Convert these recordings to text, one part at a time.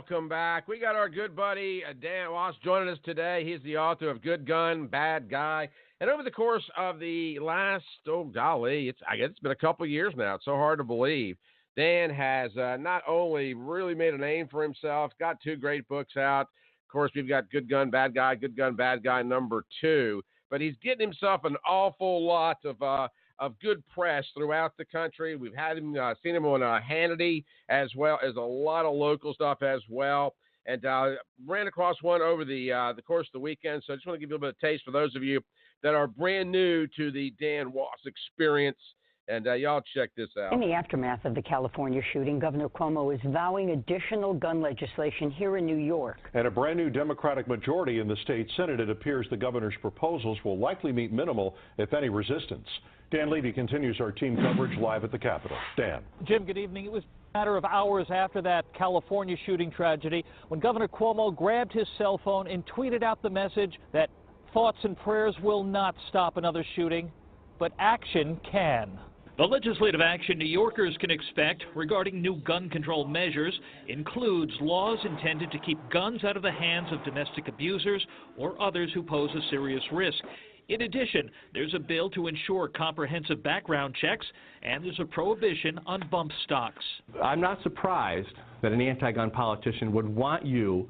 welcome back. We got our good buddy Dan Wos joining us today. He's the author of Good Gun, Bad Guy. And over the course of the last, I guess it's been a couple years now. It's so hard to believe. Dan has not only really made a name for himself, got two great books out. Of course, we've got Good Gun, Bad Guy, Good Gun, Bad Guy #2. But he's getting himself an awful lot of good press throughout the country. We've had him, seen him on Hannity, as well as a lot of local stuff as well. And ran across one over the course of the weekend. So I just want to give you a little bit of taste for those of you that are brand new to the Dan Wos experience. And y'all check this out. In the aftermath of the California shooting, Governor Cuomo is vowing additional gun legislation here in New York. And a brand new Democratic majority in the state Senate, it appears the governor's proposals will likely meet minimal, if any, resistance. Dan Levy continues our team coverage live at the Capitol. Dan. Jim, good evening. It was a matter of hours after that California shooting tragedy when Governor Cuomo grabbed his cell phone and tweeted out the message that thoughts and prayers will not stop another shooting, but action can. The legislative action New Yorkers can expect regarding new gun control measures includes laws intended to keep guns out of the hands of domestic abusers or others who pose a serious risk. In addition, there's a bill to ensure comprehensive background checks, and there's a prohibition on bump stocks. I'm not surprised that an anti-gun politician would want you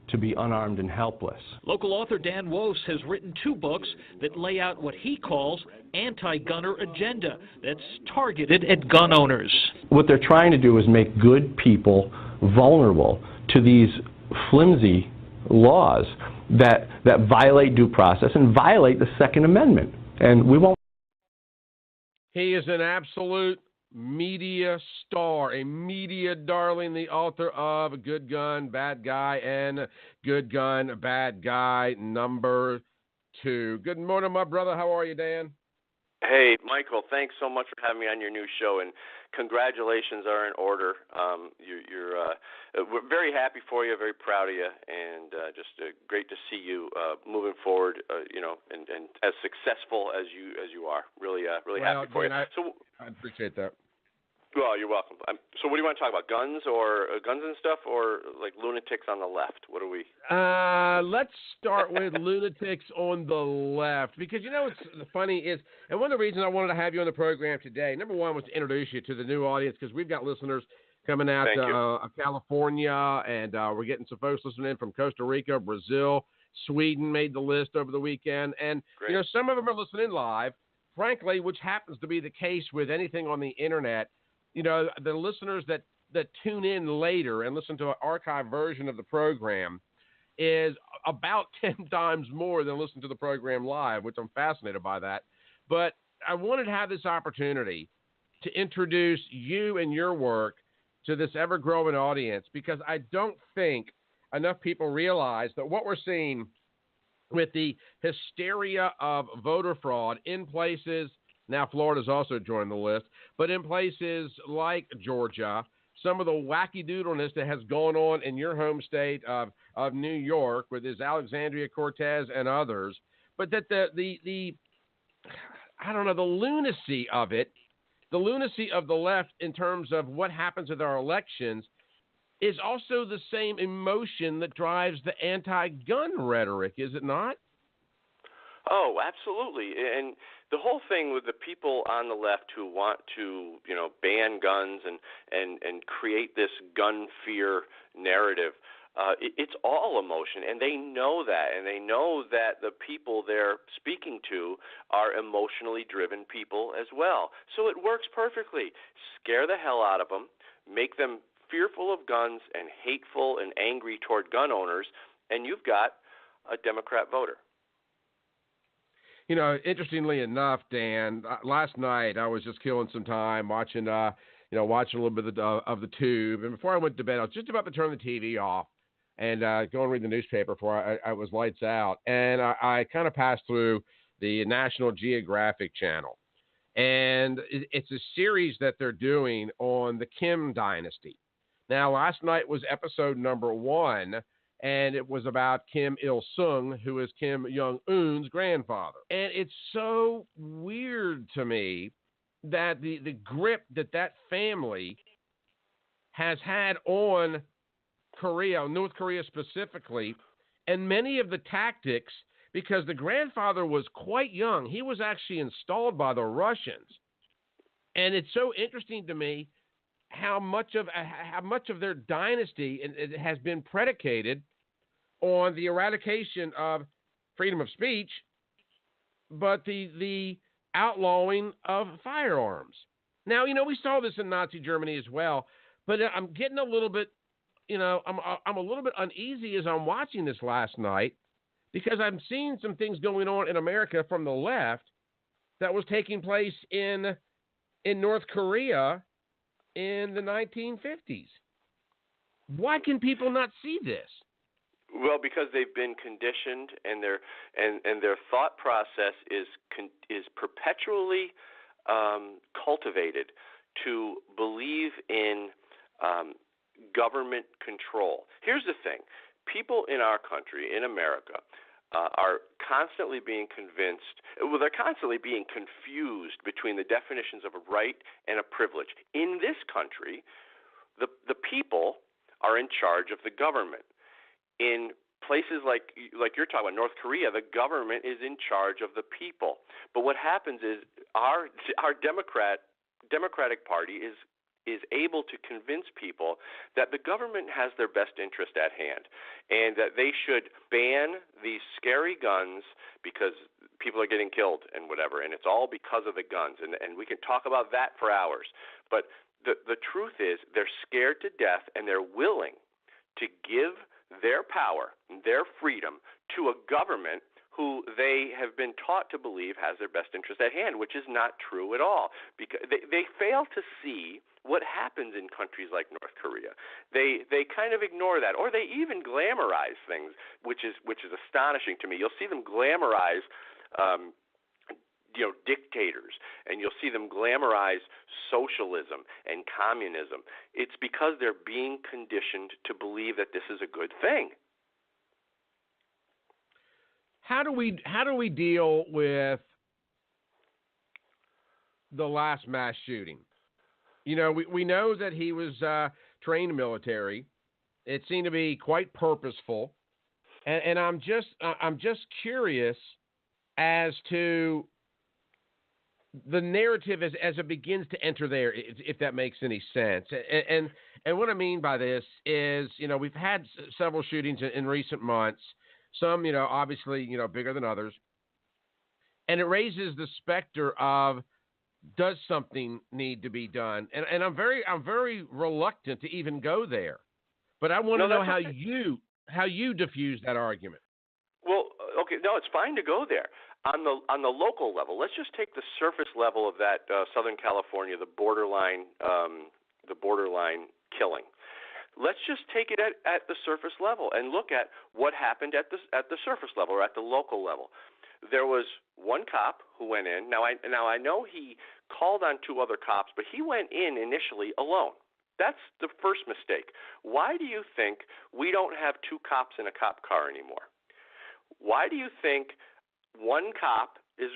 to be unarmed and helpless. Local author Dan Wos has written 2 books that lay out what he calls anti-gunner agenda that's targeted at gun owners. What they're trying to do is make good people vulnerable to these flimsy laws that violate due process and violate the Second Amendment. And we won't. He is an absolute media star, a media darling, the author of Good Gun, Bad Guy, and Good Gun, Bad Guy #2. Good morning, my brother. How are you, Dan? Hey, Michael, thanks so much for having me on your new show, and congratulations are in order. We're very happy for you, very proud of you, and just great to see you moving forward, and as successful as you are. Really happy for Dan, you. I appreciate that. Well, you're welcome. So what do you want to talk about, guns or guns and stuff, or like lunatics on the left? What are we? Let's start with lunatics on the left, because what's funny is, and one of the reasons I wanted to have you on the program today, number one, was to introduce you to the new audience, because we've got listeners coming out of California, and we're getting some folks listening in from Costa Rica, Brazil, Sweden made the list over the weekend, and Great. Some of them are listening live, frankly, which happens to be the case with anything on the internet. The listeners that tune in later and listen to an archived version of the program is about 10 times more than listen to the program live, which I'm fascinated by that. But I wanted to have this opportunity to introduce you and your work to this ever-growing audience, because I don't think enough people realize that what we're seeing with the hysteria of voter fraud in places, now Florida's also joined the list, but in places like Georgia, some of the wacky-doodleness that has gone on in your home state of New York with this Alexandria Cortez and others, but that the lunacy of it, the lunacy of the left in terms of what happens with our elections, is also the same emotion that drives the anti-gun rhetoric, is it not? Oh, absolutely. And the whole thing with the people on the left who want to, ban guns and create this gun fear narrative, it's all emotion, and they know that, and they know that the people they're speaking to are emotionally driven people as well. So it works perfectly. Scare the hell out of them, make them fearful of guns and hateful and angry toward gun owners, and you've got a Democrat voter. Interestingly enough, Dan, last night I was just killing some time watching, watching a little bit of the tube. And before I went to bed, I was just about to turn the TV off and go and read the newspaper before I was lights out. And I kind of passed through the National Geographic channel. And it's a series that they're doing on the Kim dynasty. Now, last night was episode #1. And it was about Kim Il-sung, who is Kim Jong-un's grandfather. And it's so weird to me that the grip that family has had on North Korea specifically, and many of the tactics, because the grandfather was quite young. He was actually installed by the Russians. And it's so interesting to me how much of their dynasty it has been predicated on the eradication of freedom of speech, but the outlawing of firearms. Now, we saw this in Nazi Germany as well, but I'm getting a little bit, I'm a little bit uneasy as I'm watching this last night, because I'm seeing some things going on in America from the left that was taking place in North Korea in the 1950s. Why can people not see this? Well, because they've been conditioned, and their thought process is perpetually cultivated to believe in government control. Here's the thing. People in our country, in America, are constantly being they're constantly being confused between the definitions of a right and a privilege. In this country, the people are in charge of the government. In places like you're talking about, North Korea, the government is in charge of the people. But what happens is our Democratic Party is able to convince people that the government has their best interest at hand, and that they should ban these scary guns because people are getting killed and whatever, and it's all because of the guns. And we can talk about that for hours. But the truth is they're scared to death, and they're willing to give their power, their freedom, to a government who they have been taught to believe has their best interest at hand, which is not true at all. Because they fail to see what happens in countries like North Korea. They kind of ignore that, or they even glamorize things, which is astonishing to me. You'll see them glamorize dictators, and you'll see them glamorize socialism and communism. It's because they're being conditioned to believe that this is a good thing. How do we deal with the last mass shooting? We know that he was trained military. It seemed to be quite purposeful, and I'm just curious as to the narrative as it begins to enter there, if that makes any sense. And what I mean by this is, we've had several shootings in recent months. Some, obviously, bigger than others. And it raises the specter of, does something need to be done? And I'm very reluctant to even go there. But I want to know how you diffuse that argument. Well, okay, no, it's fine to go there. On the local level, let's just take the surface level of that Southern California, the borderline killing. Let's just take it at the surface level and look at what happened at the surface level, or at the local level. There was one cop who went in. Now I know he called on two other cops, but he went in initially alone. That's the first mistake. Why do you think we don't have two cops in a cop car anymore? Why do you think one cop it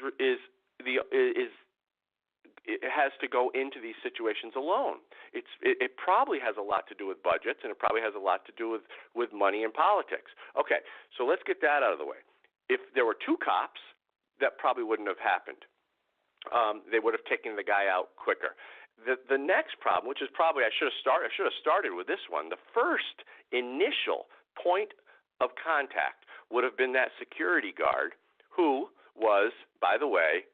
has to go into these situations alone? It probably has a lot to do with budgets, and it probably has a lot to do with money and politics. Okay, so let's get that out of the way. If there were two cops, that probably wouldn't have happened. They would have taken the guy out quicker. The next problem, which is probably I should have started with this one. The first initial point of contact would have been that security guard, who was, by the way,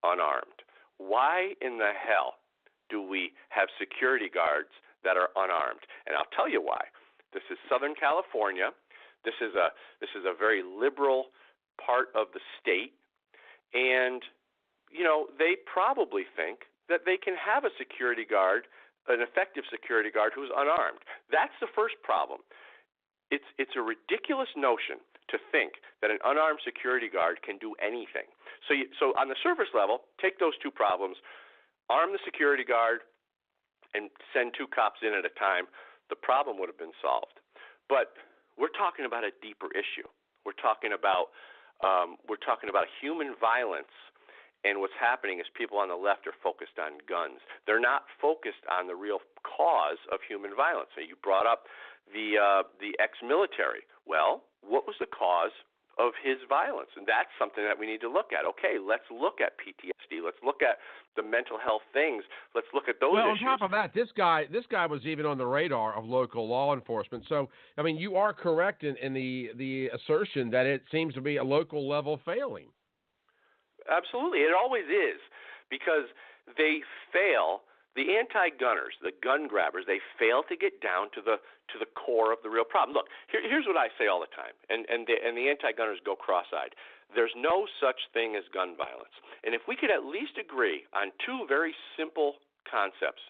unarmed. Why in the hell do we have security guards that are unarmed? And I'll tell you why. This is Southern California. This is a very liberal part of the state, and they probably think that they can have a security guard, an effective security guard, who's unarmed. That's the first problem. It's a ridiculous notion to think that an unarmed security guard can do anything. So on the surface level, take those two problems, arm the security guard, and send two cops in at a time. The problem would have been solved. But we're talking about a deeper issue. We're talking about human violence And what's happening is people on the left are focused on guns. They're not focused on the real cause of human violence. So you brought up the ex-military. Well, what was the cause of his violence? And that's something that we need to look at. Okay, let's look at PTSD. Let's look at the mental health things. Let's look at those issues. Well, on top of that, this guy was even on the radar of local law enforcement. So, I mean, you are correct in the assertion that it seems to be a local level failing. Absolutely. It always is, because they fail. The anti-gunners, the gun grabbers, they fail to get down to the core of the real problem. Look, here's what I say all the time, and the anti-gunners go cross-eyed. There's no such thing as gun violence. And if we could at least agree on two very simple concepts,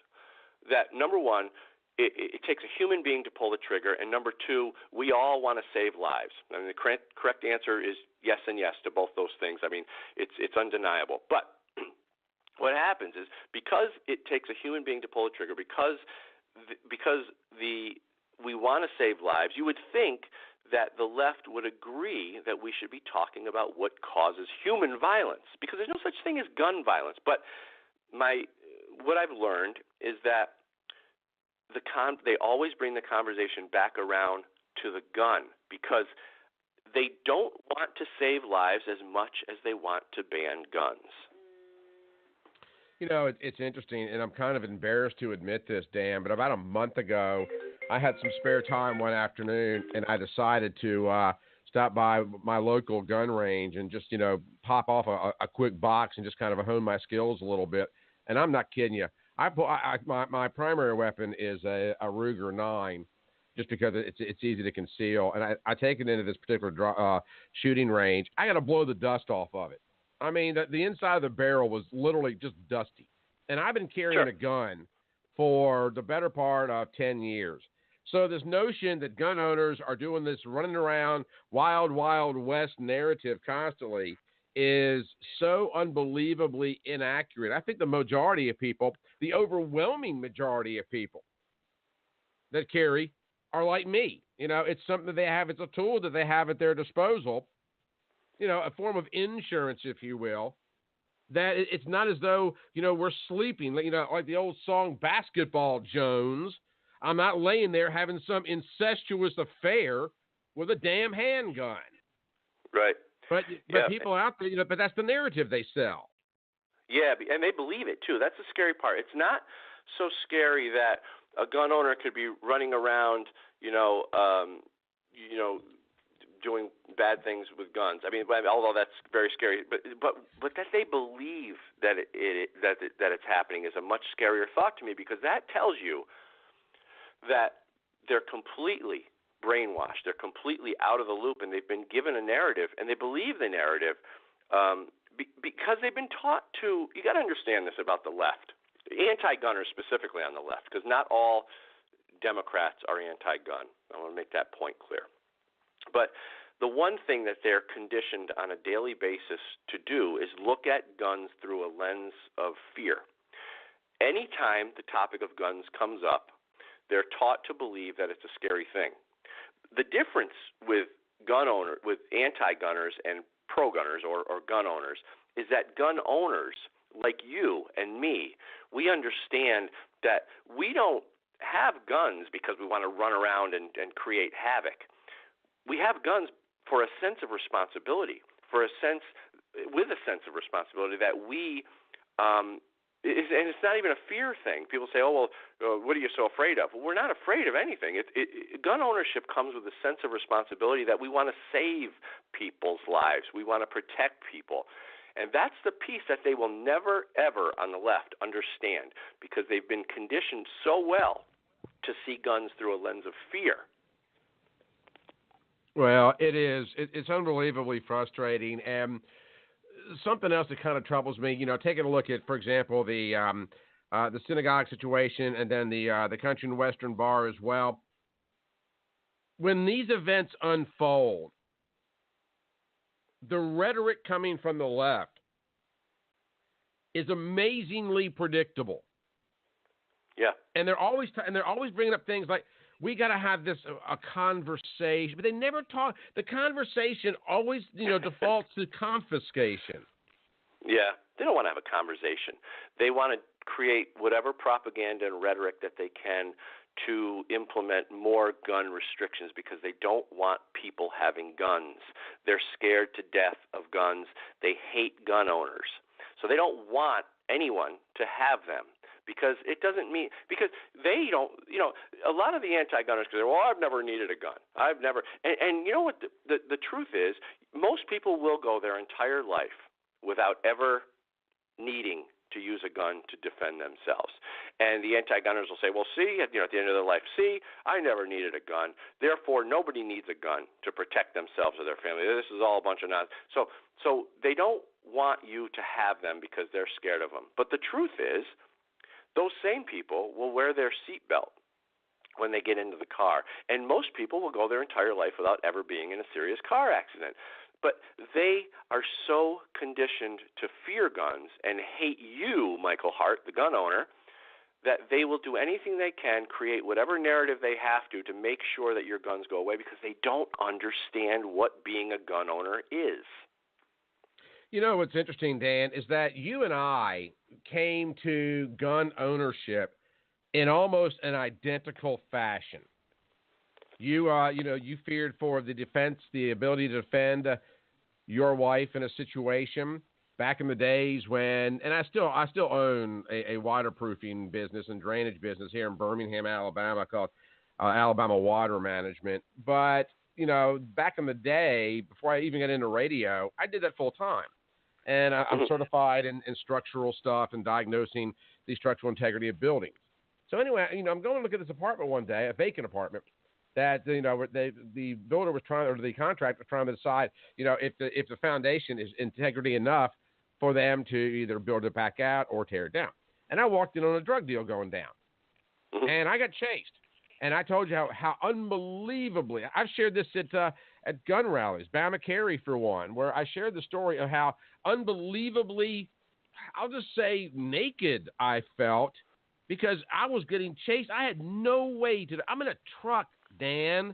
that number one, it takes a human being to pull the trigger, and number two, we all want to save lives. I mean, the correct answer is yes and yes to both those things. I mean, it's undeniable. But what happens is, because it takes a human being to pull the trigger, because we want to save lives, you would think that the left would agree that we should be talking about what causes human violence, because there's no such thing as gun violence. But what I've learned is that they always bring the conversation back around to the gun, because they don't want to save lives as much as they want to ban guns. You know, it's interesting, and I'm kind of embarrassed to admit this, Dan, but about a month ago, I had some spare time one afternoon, and I decided to stop by my local gun range and just, pop off a quick box and just kind of hone my skills a little bit. And I'm not kidding you. My primary weapon is a Ruger 9, just because it's easy to conceal. And I take it into this particular shooting range. I got to blow the dust off of it. I mean, the inside of the barrel was literally just dusty. And I've been carrying a gun for the better part of 10 years. So this notion that gun owners are doing this running around wild, wild west narrative constantly is so unbelievably inaccurate. I think the majority of people, the overwhelming majority of people that carry are like me. It's something that they have. It's a tool that they have at their disposal. A form of insurance, if you will, that it's not as though, we're sleeping, like the old song Basketball Jones. I'm not laying there having some incestuous affair with a damn handgun. Right. But people out there, but that's the narrative they sell. Yeah, and they believe it too. That's the scary part. It's not so scary that a gun owner could be running around, doing bad things with guns. I mean, although that's very scary, but that they believe that it's happening is a much scarier thought to me, because that tells you that they're completely brainwashed. They're completely out of the loop, and they've been given a narrative, and they believe the narrative because they've been taught to. You got to understand this about the left, anti-gunners specifically on the left, because not all Democrats are anti-gun. I want to make that point clear. But the one thing that they're conditioned on a daily basis to do is look at guns through a lens of fear. Anytime the topic of guns comes up, they're taught to believe that it's a scary thing. The difference with anti-gunners and pro-gunners or gun owners is that gun owners, like you and me, we understand that we don't have guns because we want to run around and create havoc. We have guns for a sense of responsibility, with a sense of responsibility that we, and it's not even a fear thing. People say, oh, well, what are you so afraid of? Well, we're not afraid of anything. Gun ownership comes with a sense of responsibility that we want to save people's lives. We want to protect people. And that's the piece that they will never, ever on the left understand, because they've been conditioned so well to see guns through a lens of fear. Well, it is. It's unbelievably frustrating. And something else that kind of troubles me, taking a look at, for example, the synagogue situation, and then the country and western bar as well. When these events unfold, the rhetoric coming from the left is amazingly predictable. Yeah. And they're always bringing up things like, we got to have a conversation, but they never talk. The conversation always, defaults to confiscation. Yeah, they don't want to have a conversation. They want to create whatever propaganda and rhetoric that they can to implement more gun restrictions because they don't want people having guns. They're scared to death of guns. They hate gun owners. So they don't want anyone to have them because it doesn't mean – because they don't – a lot of the anti-gunners say, well, I've never needed a gun. I've never – and you know what the truth is? Most people will go their entire life without ever needing to use a gun to defend themselves. And the anti-gunners will say, well, see, at the end of their life, see, I never needed a gun. Therefore, nobody needs a gun to protect themselves or their family. This is all a bunch of nonsense. So they don't want you to have them because they're scared of them. But the truth is, those same people will wear their seatbelt when they get into the car. And most people will go their entire life without ever being in a serious car accident. But they are so conditioned to fear guns and hate you, Michael Hart, the gun owner, that they will do anything they can, create whatever narrative they have to make sure that your guns go away because they don't understand what being a gun owner is. You know what's interesting, Dan, is that you and I came to gun ownership in almost an identical fashion. You feared for the defense, the ability to defend your wife in a situation back in the days when, and I still own a waterproofing business and drainage business here in Birmingham, Alabama called Alabama Water Management. But, back in the day, before I even got into radio, I did that full time. And I'm certified in structural stuff and diagnosing the structural integrity of buildings. So anyway, I'm going to look at this apartment one day, a vacant apartment, that the builder was trying, or the contractor was trying to decide, if the foundation is integrity enough for them to either build it back out or tear it down. And I walked in on a drug deal going down, and I got chased. And I told you how unbelievably I've shared this at gun rallies, Bama Carry for one, where I shared the story of how unbelievably, I'll just say, naked I felt because I was getting chased. I had no way to. I'm in a truck, Dan,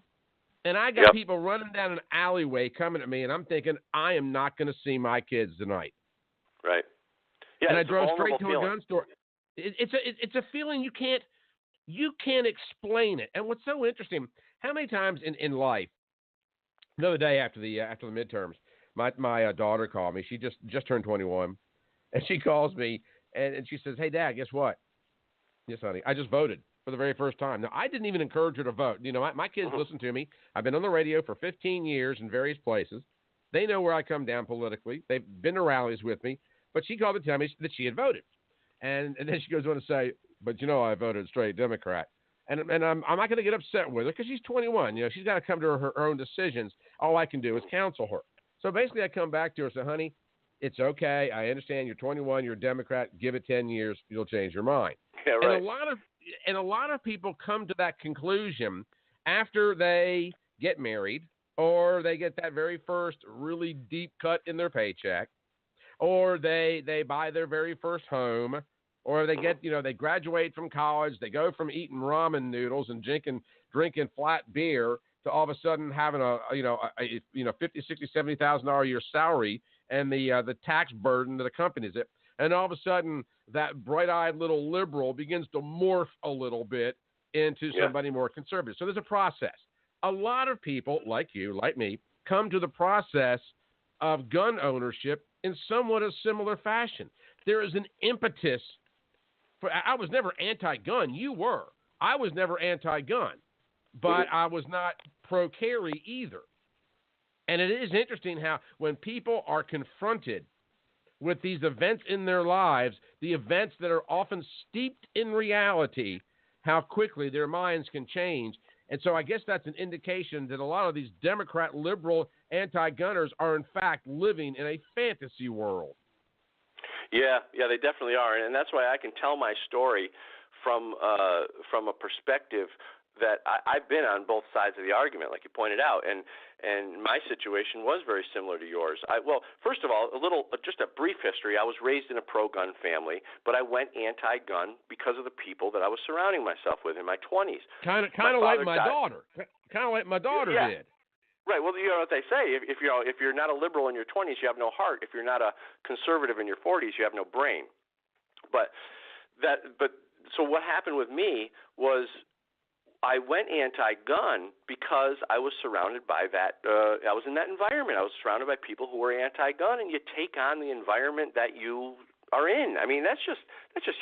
and I got people running down an alleyway coming at me, and I'm thinking, I am not going to see my kids tonight. Right. Yeah. And I drove straight to a gun store. It's a feeling you can't explain it. And what's so interesting, how many times in life, the other day after the midterms, my daughter called me. She just turned 21, and she calls me and she says, "Hey, Dad, guess what? Yes, honey, I just voted for the very first time." Now, I didn't even encourage her to vote. My kids listen to me. I've been on the radio for 15 years in various places. They know where I come down politically. They've been to rallies with me. But she called to tell me that she had voted. And then she goes on to say, but I voted straight Democrat. And I'm not going to get upset with her because she's 21. She's got to come to her own decisions. All I can do is counsel her. So basically I come back to her and say, honey, it's okay. I understand you're 21. You're a Democrat. Give it 10 years. You'll change your mind. Yeah, right. And a lot of people come to that conclusion after they get married or they get that very first really deep cut in their paycheck or they buy their very first home or they get, they graduate from college, they go from eating ramen noodles and drinking flat beer to all of a sudden having a $50,000, $60,000, $70,000 a year salary and the tax burden that accompanies it. And all of a sudden that bright-eyed little liberal begins to morph a little bit into somebody more conservative. So there's a process. A lot of people like you, like me, come to the process of gun ownership in somewhat a similar fashion. There is an impetus. I was never anti-gun. You were. I was never anti-gun, but I was not pro-carry either. And it is interesting how when people are confronted with these events in their lives, the events that are often steeped in reality, how quickly their minds can change. And so I guess that's an indication that a lot of these Democrat, liberal, anti-gunners are, in fact, living in a fantasy world. Yeah, they definitely are. And that's why I can tell my story from a perspective that I've been on both sides of the argument, like you pointed out, and my situation was very similar to yours. Well, first of all, just a brief history. I was raised in a pro-gun family, but I went anti-gun because of the people that I was surrounding myself with in my 20s. Kind of like my daughter. Kind of like my daughter did. Right. Well, you know what they say: if you're not a liberal in your 20s, you have no heart. If you're not a conservative in your 40s, you have no brain. But so what happened with me was I went anti-gun because I was surrounded by that. I was in that environment. I was surrounded by people who were anti-gun, and you take on the environment that you are in. I mean, that's just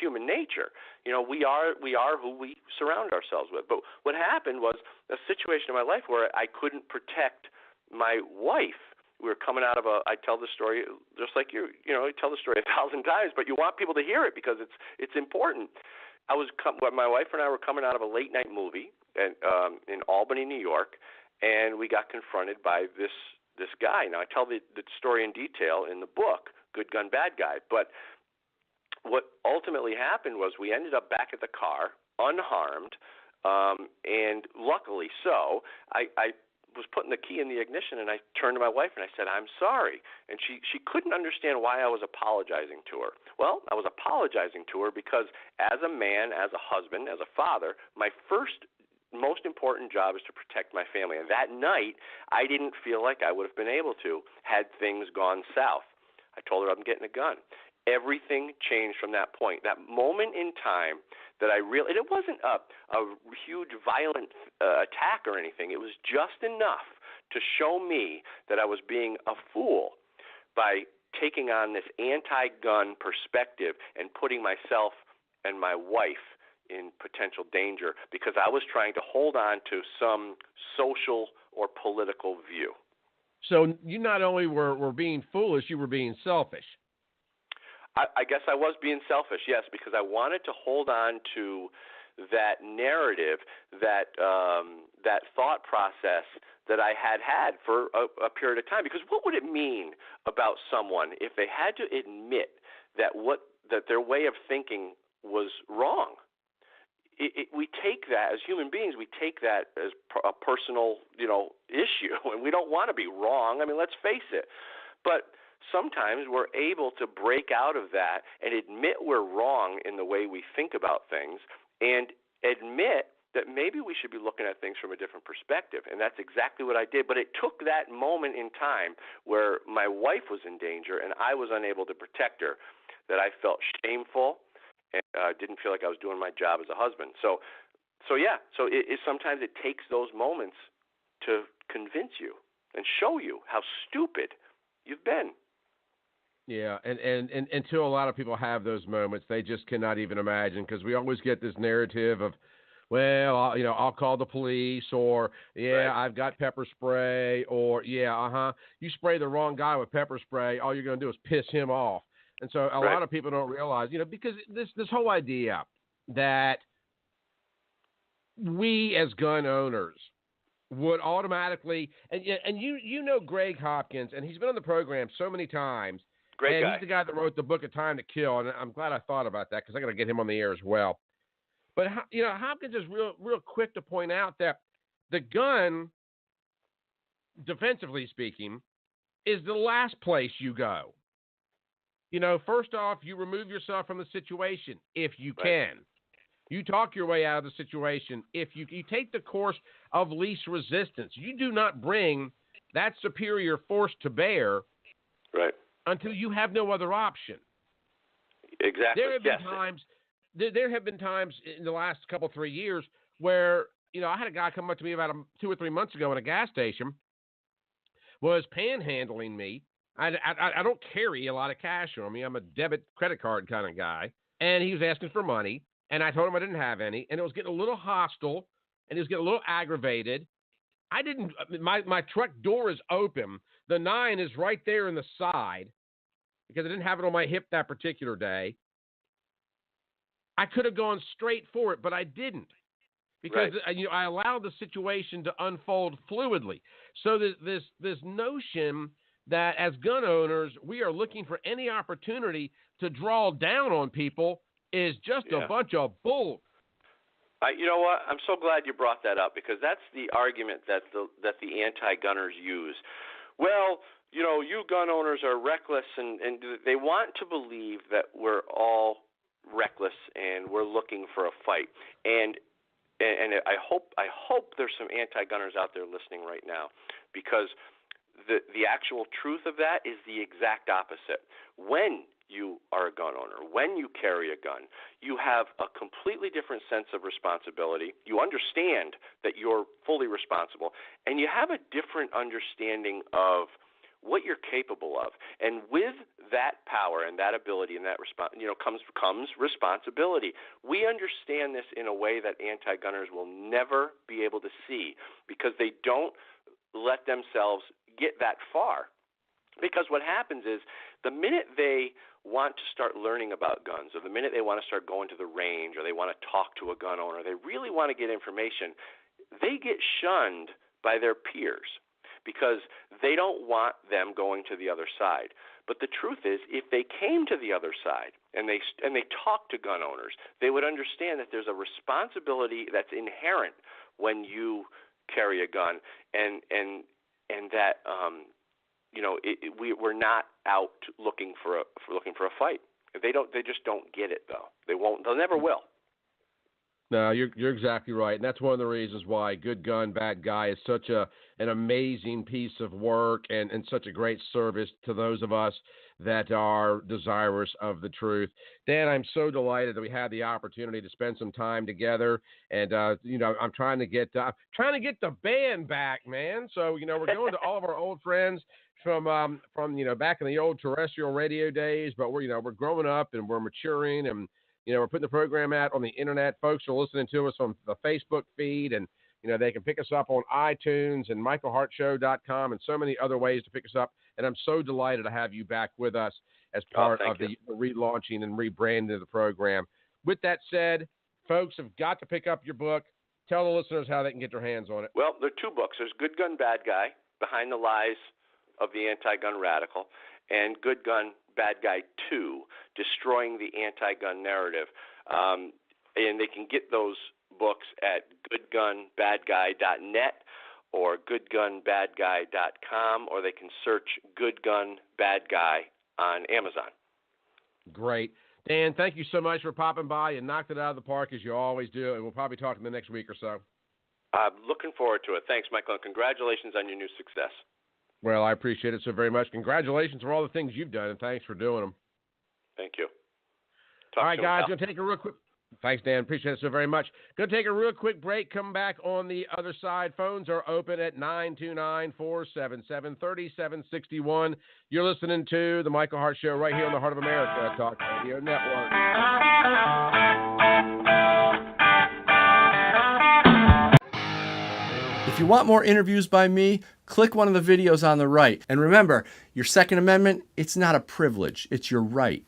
human nature. You know, we are who we surround ourselves with. But what happened was a situation in my life where I couldn't protect my wife. We were coming out of I tell the story just like you tell the story 1,000 times, but you want people to hear it because it's important. My wife and I were coming out of a late night movie in Albany, New York, and we got confronted by this guy. Now I tell the story in detail in the book, Good Gun, Bad Guy. But what ultimately happened was we ended up back at the car, unharmed, and luckily so. I was putting the key in the ignition, and I turned to my wife and I said, "I'm sorry." And she couldn't understand why I was apologizing to her. Well, I was apologizing to her because as a man, as a husband, as a father, my first most important job is to protect my family. And that night, I didn't feel like I would have been able to had things gone south. I told her I'm getting a gun. Everything changed from that point. That moment in time that I really, and it wasn't a huge violent attack or anything. It was just enough to show me that I was being a fool by taking on this anti-gun perspective and putting myself and my wife in potential danger because I was trying to hold on to some social or political view. So you not only were being foolish, you were being selfish. I guess I was being selfish, yes, because I wanted to hold on to that narrative, that thought process that I had for a period of time. Because what would it mean about someone if they had to admit that their way of thinking was wrong? We take that as human beings. We take that as a personal, issue, and we don't want to be wrong. I mean, let's face it. But sometimes we're able to break out of that and admit we're wrong in the way we think about things, and admit that maybe we should be looking at things from a different perspective. And that's exactly what I did. But it took that moment in time where my wife was in danger and I was unable to protect her that I felt shameful. And didn't feel like I was doing my job as a husband. So sometimes it takes those moments to convince you and show you how stupid you've been. Yeah, and until a lot of people have those moments, they just cannot even imagine, because we always get this narrative of, well, I'll call the police, or right. I've got pepper spray, or you spray the wrong guy with pepper spray, all you're going to do is piss him off. And so a lot of people don't realize, because this whole idea that we as gun owners would automatically, and Greg Hopkins, and he's been on the program so many times. Great guy. He's the guy that wrote the book A Time to Kill, and I'm glad I thought about that because I got to get him on the air as well. But Hopkins is real quick to point out that the gun, defensively speaking, is the last place you go. First off, you remove yourself from the situation if you can. You talk your way out of the situation if you take the course of least resistance. You do not bring that superior force to bear until you have no other option. Exactly. There have been times in the last 3 years where, I had a guy come up to me about 2 or 3 months ago at a gas station, was panhandling me. I don't carry a lot of cash on me. I'm a debit credit card kind of guy. And he was asking for money, and I told him I didn't have any, and it was getting a little hostile, and he was getting a little aggravated. My truck door is open. The 9 is right there in the side because I didn't have it on my hip that particular day. I could have gone straight for it, but I didn't because I allowed the situation to unfold fluidly. So this notion that as gun owners, we are looking for any opportunity to draw down on people is just a bunch of bull. You know what? I'm so glad you brought that up because that's the argument that the anti-gunners use. Well, you gun owners are reckless, and they want to believe that we're all reckless and we're looking for a fight. And and I hope there's some anti-gunners out there listening right now, because the actual truth of that is the exact opposite. When you are a gun owner, when you carry a gun, you have a completely different sense of responsibility. You understand that you're fully responsible, and you have a different understanding of what you're capable of. And with that power and that ability and that comes responsibility. We understand this in a way that anti-gunners will never be able to see, because they don't let themselves get that far. Because what happens is, the minute they want to start learning about guns, or the minute they want to start going to the range, or they want to talk to a gun owner, they really want to get information, they get shunned by their peers, because they don't want them going to the other side. But the truth is, if they came to the other side and they talked to gun owners, they would understand that there's a responsibility that's inherent when you carry a gun, and that we're not out looking for a fight. They just don't get it, though. They'll never will. No, you're exactly right, and that's one of the reasons why Good Gun, Bad Guy is such an amazing piece of work and such a great service to those of us that are desirous of the truth. Dan, I'm so delighted that we had the opportunity to spend some time together, and I'm trying to get the band back, man. So we're going to all of our old friends from back in the old terrestrial radio days, but we're growing up and we're maturing, and we're putting the program out on the internet. Folks are listening to us on the Facebook feed, and they can pick us up on iTunes and michaelhartshow.com and so many other ways to pick us up. And I'm so delighted to have you back with us as part of the relaunching and rebranding of the program. With that said, folks have got to pick up your book. Tell the listeners how they can get their hands on it. Well, there are two books. There's Good Gun, Bad Guy, Behind the Lies of the Anti-Gun Radical, and Good Gun, Bad Guy 2, Destroying the Anti-Gun Narrative. And they can get those books at goodgunbadguy.net or goodgunbadguy.com, or they can search Good Gun, Bad Guy on Amazon. Great. Dan, thank you so much for popping by. You knocked it out of the park, as you always do, and we'll probably talk in the next week or so. I'm looking forward to it. Thanks, Michael, and congratulations on your new success. Well, I appreciate it so very much. Congratulations for all the things you've done, and thanks for doing them. Thank you. All right, guys, going to take a real quick... Thanks, Dan. Appreciate it so very much. Going to take a real quick break. Come back on the other side. Phones are open at 929-477-3761. You're listening to The Michael Hart Show right here on the Heart of America Talk Radio Network. If you want more interviews by me, click one of the videos on the right. And remember, your Second Amendment, it's not a privilege, it's your right.